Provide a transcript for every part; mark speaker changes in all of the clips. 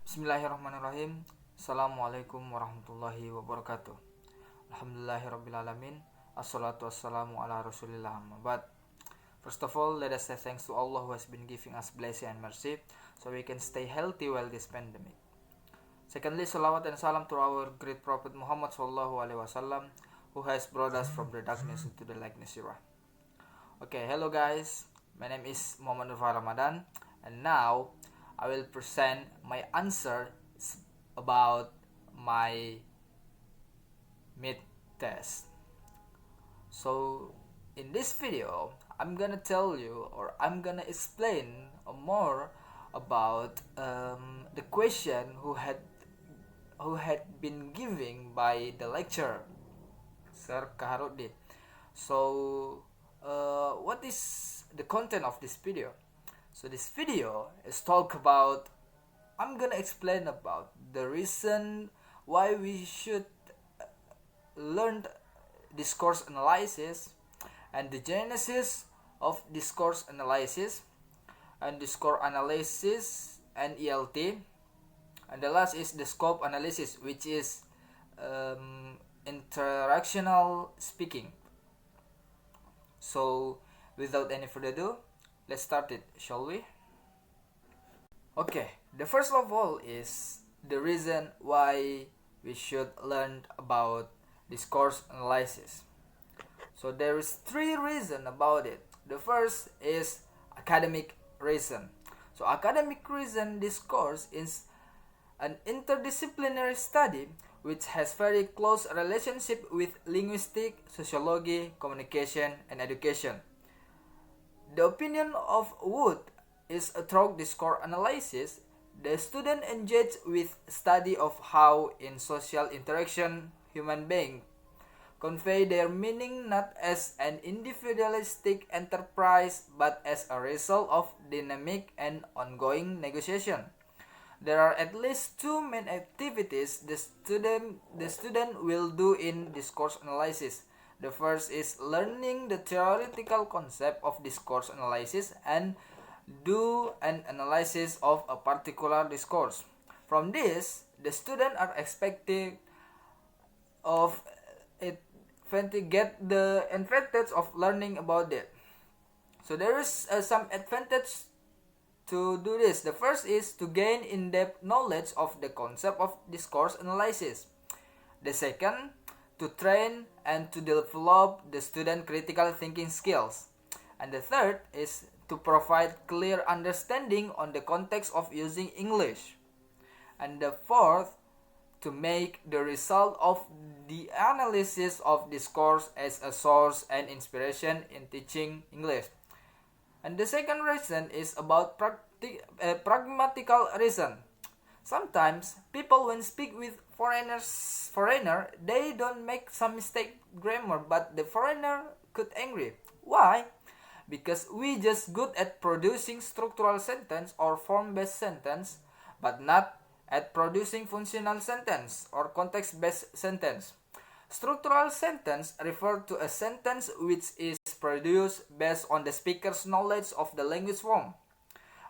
Speaker 1: Bismillahirrahmanirrahim. Assalamualaikum warahmatullahi wabarakatuh. Alhamdulillahirrabbilalamin. Assalatu wassalamu ala rasulillah. But first of all, let us say thanks to Allah who has been giving us blessing and mercy so we can stay healthy while this pandemic. Secondly, salawat and salam to our great Prophet Muhammad sallallahu alaihi wasallam who has brought us from the darkness into the lightness era. Okay, hello guys. My name is Muhammad Nurfah Ramadan, and now I will present my answer about my mid test. So in this video, I'm gonna tell you, or I'm gonna explain more about the question who had been given by the lecturer, Sir Kaharudin. So what is the content of this video? So this video is I'm gonna explain about the reason why we should learn discourse analysis, and the genesis of discourse analysis and discourse analysis and ELT, and the last is the scope analysis, which is interactional speaking. So without any further ado, let's start it, shall we? Okay, the first of all is the reason why we should learn about discourse analysis. So there is three reasons about it. The first is academic reason. So academic reason, discourse is an interdisciplinary study which has very close relationship with linguistics, sociology, communication, and education. The opinion of Wood is through discourse analysis, the student engage with study of how in social interaction human beings convey their meaning not as an individualistic enterprise but as a result of dynamic and ongoing negotiation. There are at least two main activities the student will do in discourse analysis. The first is learning the theoretical concept of discourse analysis and do an analysis of a particular discourse. From this, the students are expected of it to get the advantage of learning about it. So there is some advantage to do this. The first is to gain in-depth knowledge of the concept of discourse analysis. The second, to train and to develop the student critical thinking skills. And the third is to provide clear understanding on the context of using English. And the fourth, to make the result of the analysis of discourse as a source and inspiration in teaching English. And the second reason is about pragmatical reason. Sometimes people when speak with foreigner, they don't make some mistake grammar, but the foreigner could angry. Why? Because we just good at producing structural sentence or form-based sentence, but not at producing functional sentence or context-based sentence. Structural sentence refer to a sentence which is produced based on the speaker's knowledge of the language form.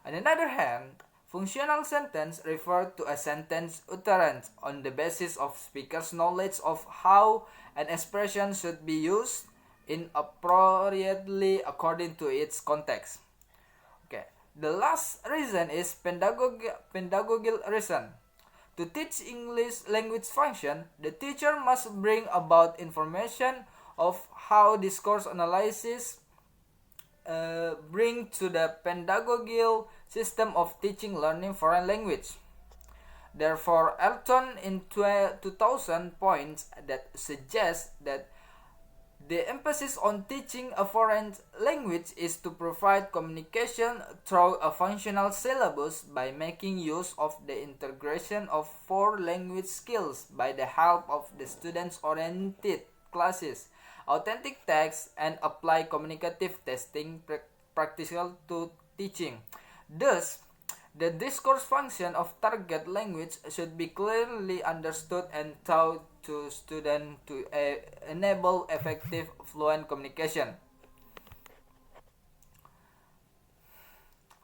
Speaker 1: On the other hand, functional sentence refer to a sentence utterance on the basis of speaker's knowledge of how an expression should be used inappropriately according to its context. Okay, the last reason is pedagogical reason. To teach English language function, the teacher must bring about information of how discourse analysis bring to the pedagogical system of teaching learning foreign language. Therefore, Elton in 2000 points that suggest that the emphasis on teaching a foreign language is to provide communication through a functional syllabus by making use of the integration of four language skills by the help of the students-oriented classes, authentic text, and apply communicative testing practical to teaching. Thus, the discourse function of target language should be clearly understood and taught to students to enable effective fluent communication.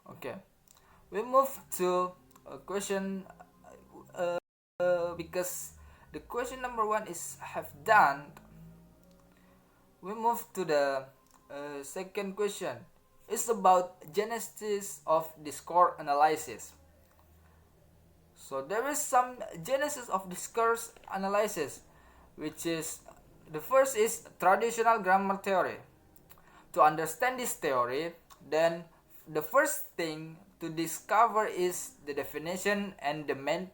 Speaker 1: Okay, we move to question because the question number 1 is have done, we move to the second question. It's about genesis of discourse analysis. So there is some genesis of discourse analysis, which is the first is traditional grammar theory. To understand this theory, then the first thing to discover is the definition and the main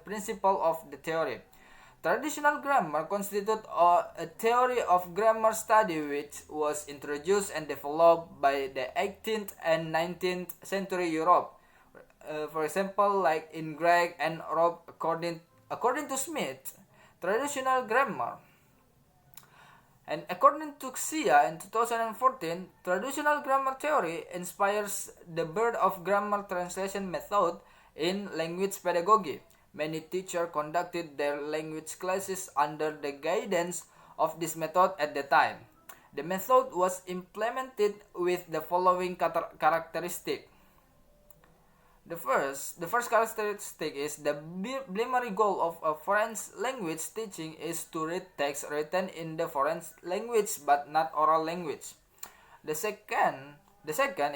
Speaker 1: principle of the theory. Traditional grammar constitutes a theory of grammar study which was introduced and developed by the 18th and 19th century Europe. For example, like in Greek and Europe, according to Smith, traditional grammar. And according to Xia in 2014, traditional grammar theory inspires the birth of grammar translation method in language pedagogy. Many teachers conducted their language classes under the guidance of this method at the time. The method was implemented with the following characteristic. The first characteristic is the primary goal of a foreign language teaching is to read text written in the foreign language but not oral language. The second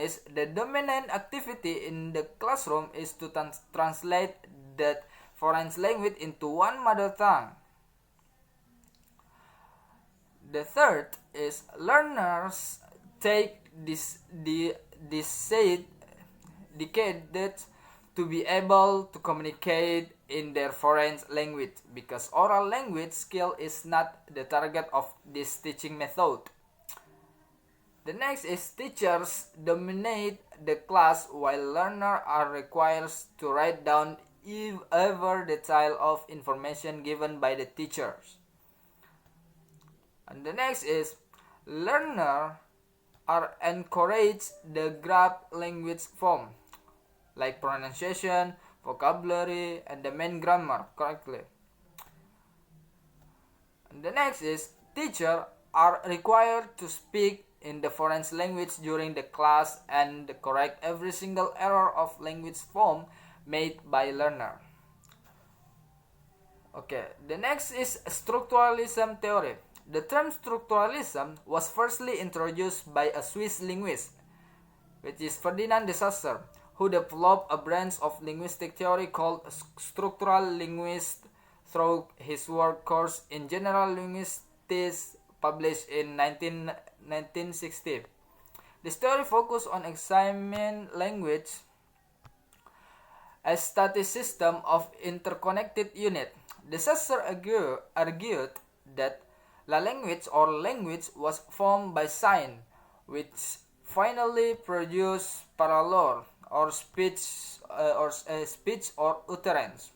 Speaker 1: is the dominant activity in the classroom is to translate that foreign language into one mother tongue. The third is learners take this decade to be able to communicate in their foreign language because oral language skill is not the target of this teaching method. The next is teachers dominate the class while learners are required to write down every detail of information given by the teachers. And the next is learners are encouraged to grasp language form like pronunciation, vocabulary, and the main grammar correctly. And the next is teachers are required to speak in the foreign language during the class and correct every single error of language form made by learner. Okay, the next is structuralism theory. The term structuralism was firstly introduced by a Swiss linguist, which is Ferdinand de Saussure, who developed a branch of linguistic theory called structural linguistics through his work course in general linguistics published in 1960. This theory focused on examining language as static system of interconnected units. De Saussure argued that la language or language was formed by sign, which finally produced parlor or speech or utterance.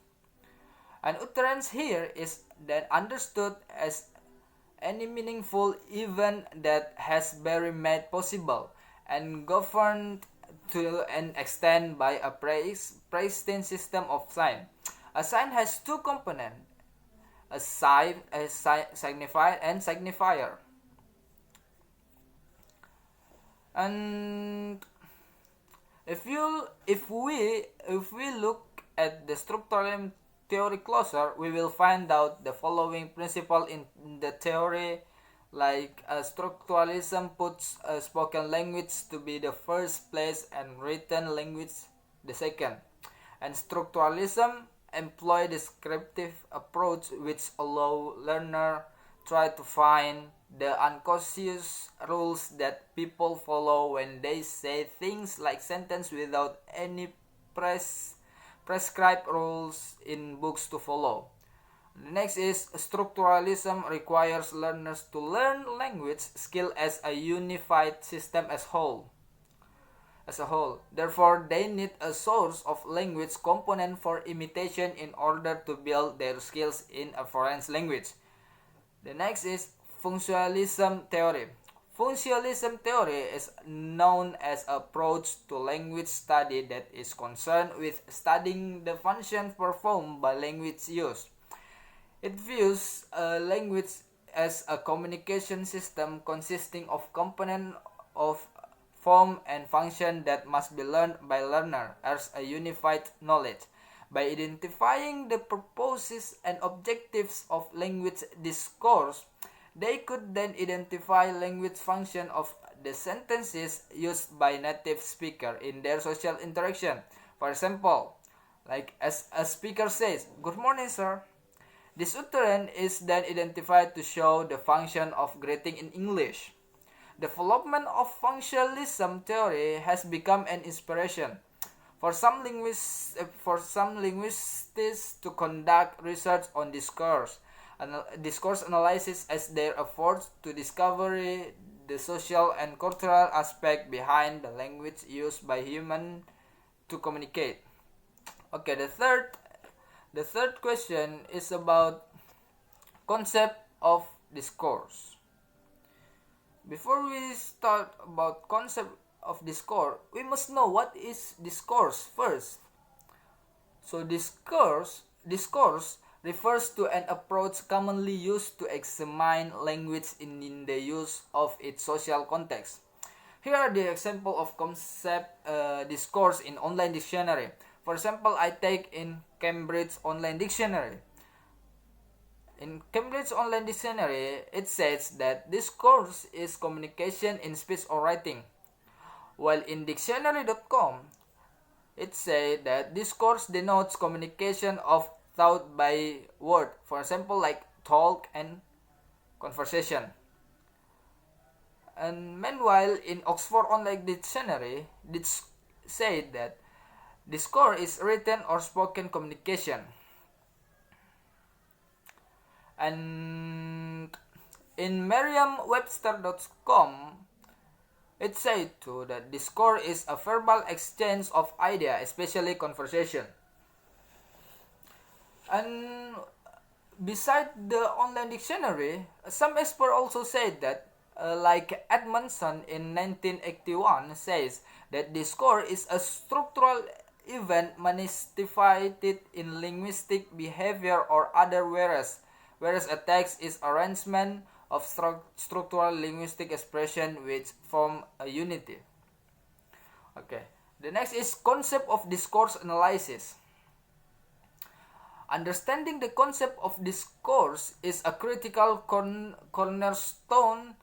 Speaker 1: And utterance here is then understood as any meaningful event that has been made possible and governed to an extent by a pre-existing system of sign. A sign has two components, a signifier and signifier. And if we look at the structural theory closer, we will find out the following principle in the theory, like structuralism puts spoken language to be the first place and written language the second, and structuralism employ descriptive approach which allow learner try to find the unconscious rules that people follow when they say things like sentence without any prescribed rules in books to follow. The next is structuralism requires learners to learn language skill as a unified system as a whole. Therefore, they need a source of language component for imitation in order to build their skills in a foreign language. The next is functionalism theory. Functionalism theory is known as an approach to language study that is concerned with studying the functions performed by language use. It views a language as a communication system consisting of components of form and function that must be learned by learner as a unified knowledge. By identifying the purposes and objectives of language discourse, they could then identify language function of the sentences used by native speaker in their social interaction. For example, like as a speaker says, "Good morning, sir." This utterance is then identified to show the function of greeting in English. Development of functionalism theory has become an inspiration for some linguists to conduct research on discourse analysis as their efforts to discover the social and cultural aspect behind the language used by humans to communicate. Okay, the third question is about concept of discourse. Before we start about concept of discourse, we must know what is discourse first. So discourse refers to an approach commonly used to examine language in the use of its social context. Here are the example of concept discourse in online dictionary. For example, I take in Cambridge Online Dictionary. In Cambridge Online Dictionary, it says that discourse is communication in speech or writing. While in dictionary.com, it says that discourse denotes communication of thought by word. For example, like talk and conversation. And meanwhile, in Oxford Online Dictionary, it says that discourse is written or spoken communication. And in Merriam-Webster.com, it says too that discourse is a verbal exchange of ideas, especially conversation. And beside the online dictionary, some experts also said that, like Edmondson in 1981 says that discourse is a structural event manifested in linguistic behavior or other, whereas a text is arrangement of structural linguistic expression which form a unity. Okay, the next is concept of discourse analysis. Understanding the concept of discourse is a critical cornerstone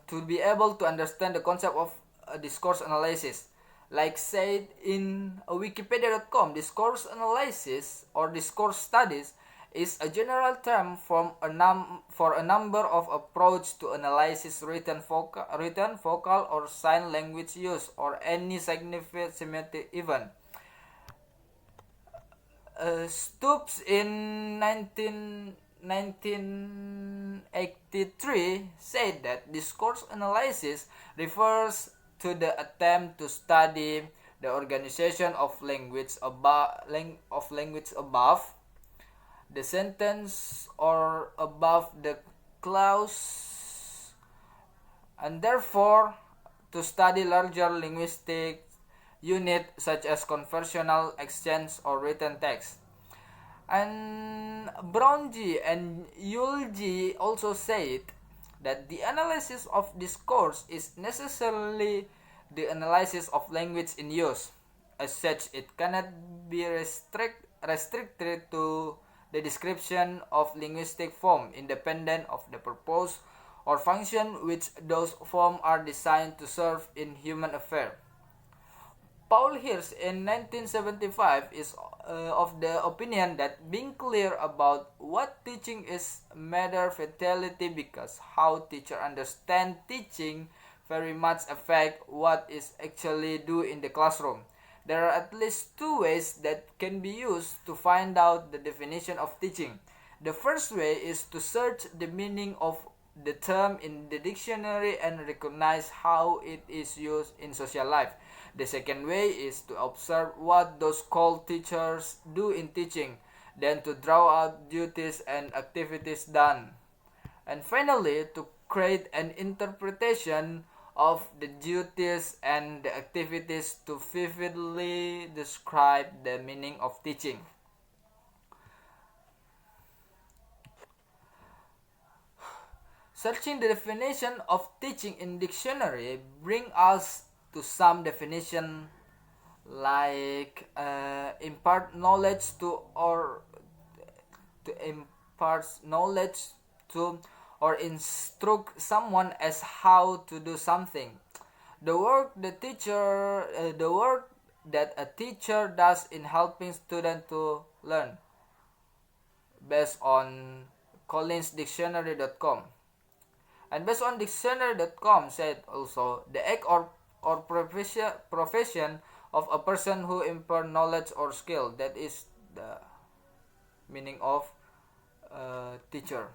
Speaker 1: to be able to understand the concept of discourse analysis. Like said in wikipedia.com, discourse analysis or discourse studies is a general term for a number of approaches to analysis written, vocal, or sign language use, or any significant semantic event. Stoops in 1983 said that discourse analysis refers to the attempt to study the organization of language above the sentence or above the clause, and therefore to study larger linguistic unit such as conversational exchange or written text. And Brownji and Yulji also said that the analysis of discourse is necessarily the analysis of language in use. As such, it cannot be restricted to the description of linguistic form, independent of the purpose or function which those forms are designed to serve in human affairs. Paul Hirsch in 1975 is of the opinion that being clear about what teaching is matter vitality, because how teacher understand teaching very much affect what is actually do in the classroom. There are at least two ways that can be used to find out the definition of teaching. The first way is to search the meaning of the term in the dictionary and recognize how it is used in social life. The second way is to observe what those called teachers do in teaching, then to draw out duties and activities done, and finally to create an interpretation of the duties and the activities to vividly describe the meaning of teaching. Searching the definition of teaching in dictionary bring us to some definition like impart knowledge to or to impart knowledge to or instruct someone as how to do something. The work that a teacher does in helping students to learn, based on collinsdictionary.com. And based on dictionary.com said also the act or profession of a person who impart knowledge or skill. That is the meaning of teacher.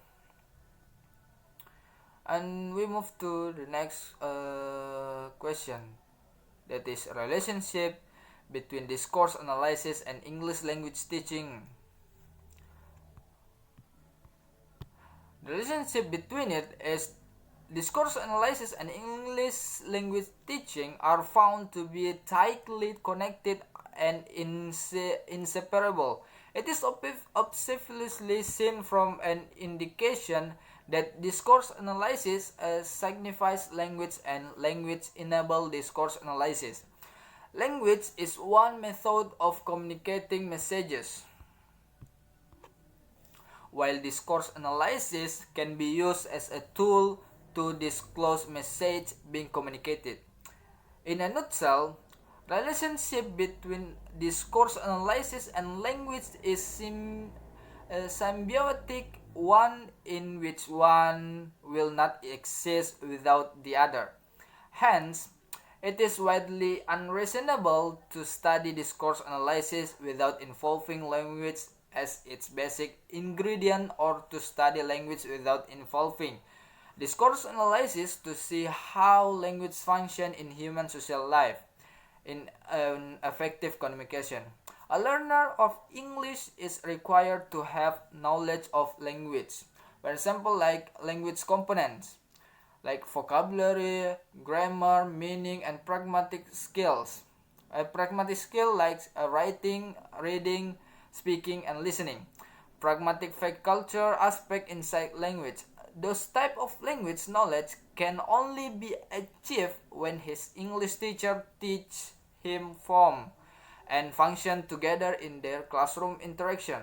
Speaker 1: And we move to the next question, that is relationship between discourse analysis and English language teaching. The relationship between it is discourse analysis and English language teaching are found to be tightly connected and inseparable. It is obviously seen from an indication that discourse analysis signifies language and language enable discourse analysis. Language is one method of communicating messages, while discourse analysis can be used as a tool to disclose message being communicated. In a nutshell, relationship between discourse analysis and language is a symbiotic one in which one will not exist without the other. Hence, it is widely unreasonable to study discourse analysis without involving language as its basic ingredient, or to study language without involving discourse analysis to see how language functions in human social life in an effective communication. A learner of English is required to have knowledge of language. For example, like language components, like vocabulary, grammar, meaning, and pragmatic skills. A pragmatic skill like writing, reading, speaking, and listening. Pragmatic fact culture aspect inside language. Those type of language knowledge can only be achieved when his English teacher teach him form and function together in their classroom interaction.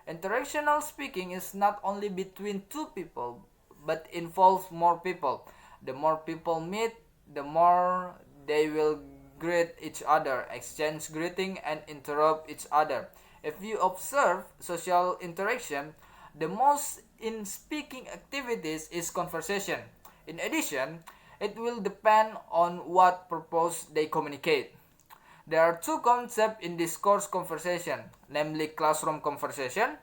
Speaker 1: Interactional speaking is not only between two people, but involves more people. The more people meet, the more they will greet each other, exchange greeting, and interrupt each other. If you observe social interaction, the most in speaking activities is conversation. In addition, it will depend on what purpose they communicate. There are two concepts in discourse conversation, namely classroom conversation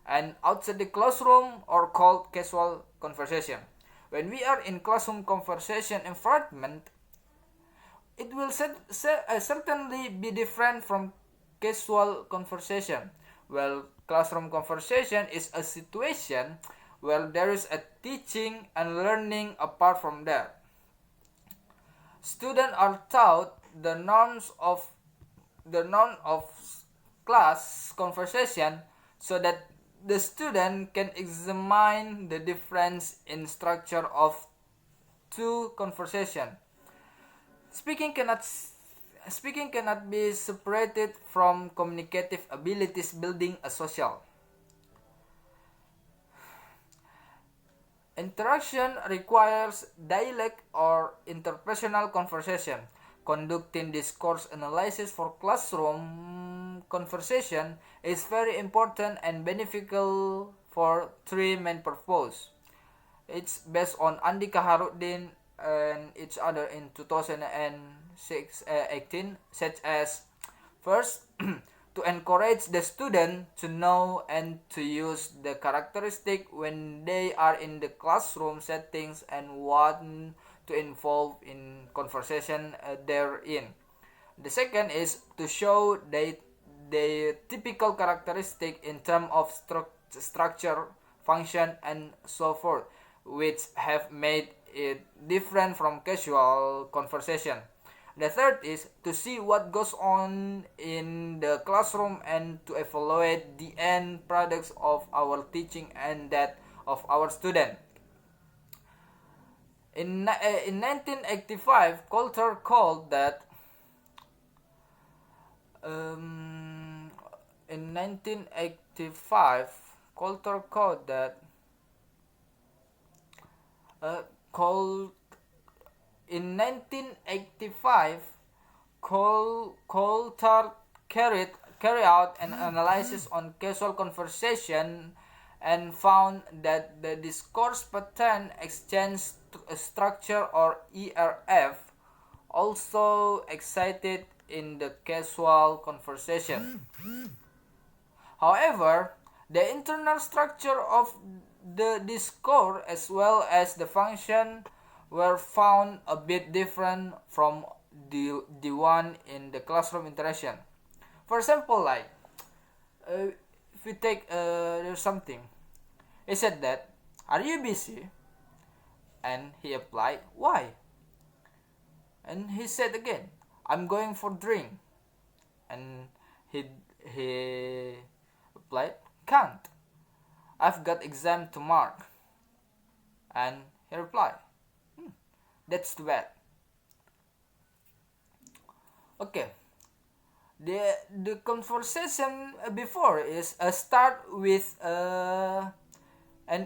Speaker 1: and outside the classroom, or called casual conversation. When we are in classroom conversation environment, it will certainly be different from casual conversation. Well, classroom conversation is a situation where there is a teaching and learning. Apart from that, students are taught the norms of class conversation so that the student can examine the difference in structure of two conversation. Speaking cannot be separated from communicative abilities building a social. Interaction requires dialect or interpersonal conversation. Conducting discourse analysis for classroom conversation is very important and beneficial for three main purposes. It's based on Andi Kaharuddin and each other in 2018, such as first, to encourage the student to know and to use the characteristic when they are in the classroom settings and want to involve in conversation therein. The second is to show the typical characteristic in terms of structure, function, and so forth, which have made it different from casual conversation. The third is to see what goes on in the classroom and to evaluate the end products of our teaching and that of our student. In 1985, Coulter called that in 1985, Coulter called that called in 1985 Coulter carry out an analysis on casual conversation and found that the discourse pattern exchange structure, or ERF, also excited in the casual conversation. However, the internal structure of the discourse as well as the function were found a bit different from the one in the classroom interaction. For example, like if we take there's something, he said that, "Are you busy?" And he replied, "Why?" And he said again, "I'm going for drink." And he replied, "Can't. I've got exam to mark." And he replied, "That's too bad." Okay. The conversation before is start with an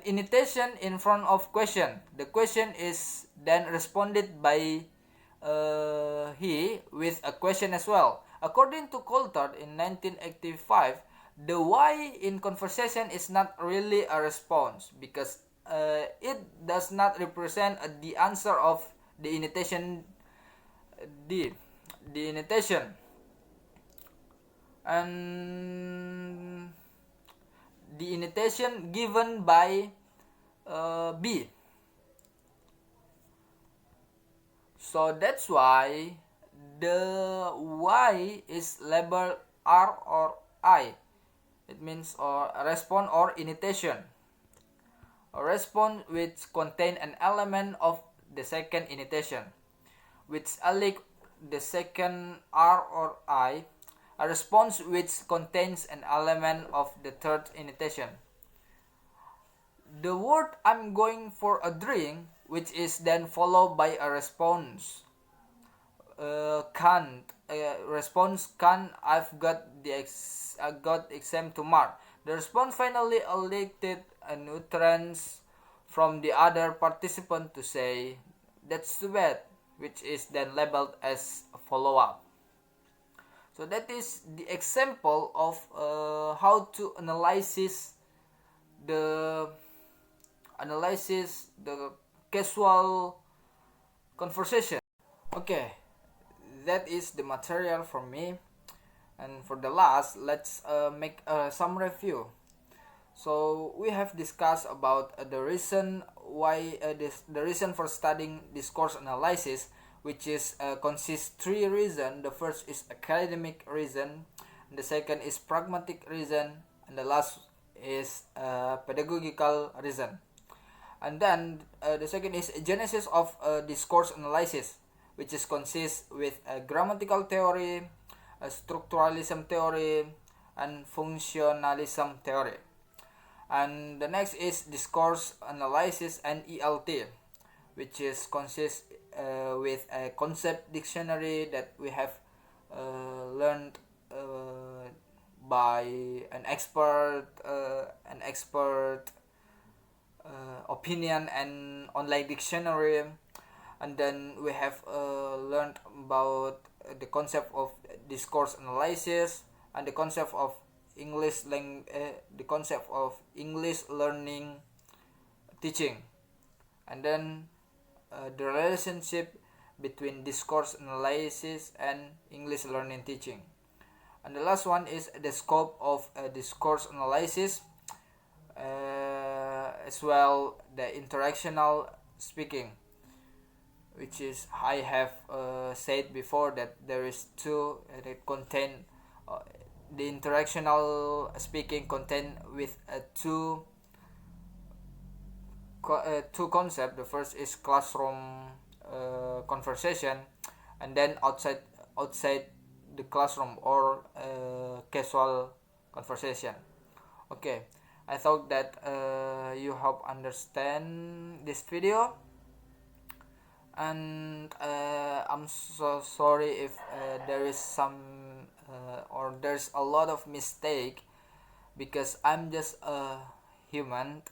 Speaker 1: invitation in front of question. The question is then responded by he with a question as well. According to Coulter in 1985, the why in conversation is not really a response because it does not represent the answer of the invitation. The invitation, and the invitation given by B. So that's why the Y is labeled R or I. It means a response or invitation. A response which contains an element of the second invitation, which alike the second R or I. A response which contains an element of the third invitation. The word "I'm going for a drink," which is then followed by a response, can't. Response can. I've got exam to mark. The response finally elicited an utterance from the other participant to say, "That's too bad," which is then labeled as a follow-up. So that is the example of how to analyze the casual conversation. Okay, that is the material for me. And for the last, let's make some review. So we have discussed about the reason why the reason for studying discourse analysis, which is consists three reasons. The first is academic reason, the second is pragmatic reason, and the last is pedagogical reason. And then the second is genesis of discourse analysis, which is consists with grammatical theory, structuralism theory, and functionalism theory. And the next is discourse analysis and ELT, which is consists with a concept dictionary that we have learned by an expert opinion and online dictionary. And then we have learned about the concept of discourse analysis and the concept of English learning teaching, and then the relationship between discourse analysis and English learning teaching. And the last one is the scope of discourse analysis, as well the interactional speaking, which is I have said before that there is two that contain the interactional speaking contain with two concepts. The first is classroom conversation, and then outside the classroom or casual conversation. Okay, I thought that you have understand this video, and I'm so sorry if there is some or there's a lot of mistake because I'm just a human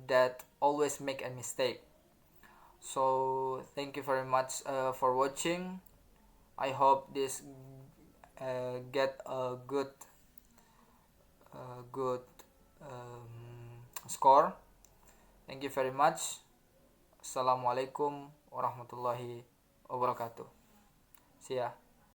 Speaker 1: that always make a mistake. So thank you very much for watching. I hope this get a good score. Thank you very much. Assalamualaikum warahmatullahi wabarakatuh. See ya.